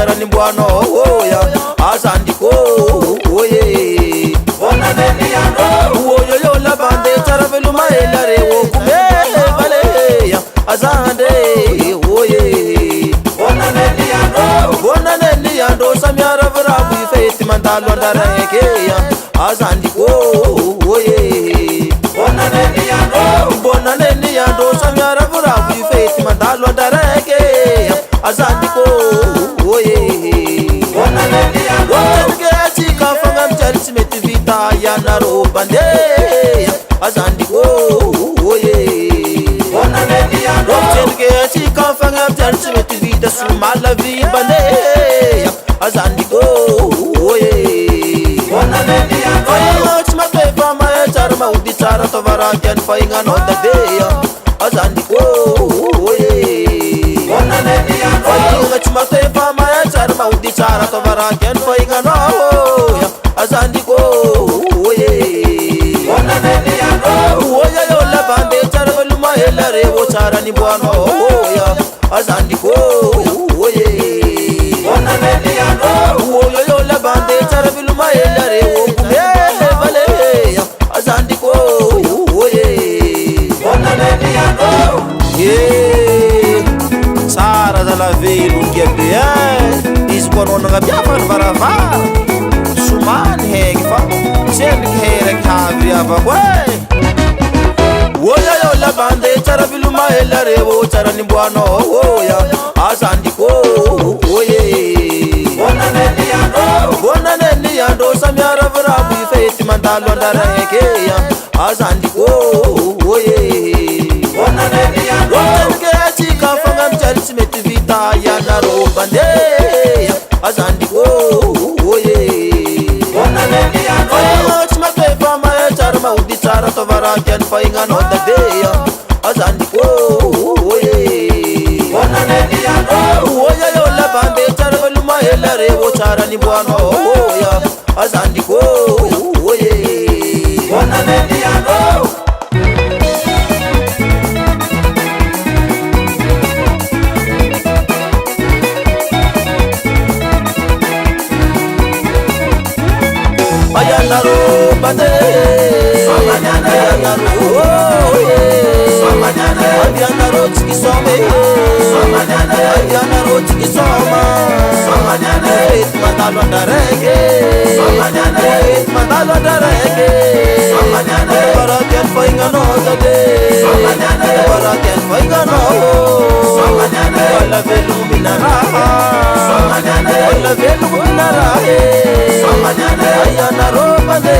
chara ni mbwano oya azandiko oye bona neni yando oyo yo la bande chara veluma elare wo kume vale ya azande oye bona neni yando samyara vrabu ifeti mandalo ndareke ya azandiko oye bona neni yando samyara vrabu ifeti mandalo ndareke ya azandiko oye bona neni yando wotenke chika fanga mcharisi metivita ya naro bande ya azandiko oye bona neni yando wotenke chika fanga mcharisi metivita sumala vi bande ya azandiko oye bona neni yando fayach mapepa ma charma udi chara tovara kyan fainga no dadeya azandiko oye bona neni yando fayach mapepa ma charma udi chara tovara kyan fainga no ya azandiko oye bona neni yando oya yo la bande chara veluma elare wo chara ni bwano ya azandiko oye bona neni yando oya yo la bande chara veluma elare wo kume vale ya azandiko oye bona neni yando sara dalla velo che be isbono nga biafa varava suman heg fa sen here khavri ava oya yo la bande chara veluma elare wo chara ni bwano oya azandiko oye bona neni yando samyara vrabu ifeti mandalo ndareke ya azandiko oye bona neni yando wotenke chika fanga mcharisi metivita ya naro bande ya azandiko oye bona neni yando fayach mapepa ma charma udi chara tovara kyan fainga no dadeya azandiko oye bona neni yando oya yo la bande chara veluma elare wo chara ni bwano oya azandiko oye bona neni yando ayanaro bande ayanaro ayanaro chiki some ayanaro chiki soma et mandalo ndareke et mandalo ndareke baraken fainga no dade baraken fainga no wala velu minara wala velu minara ayanaro bande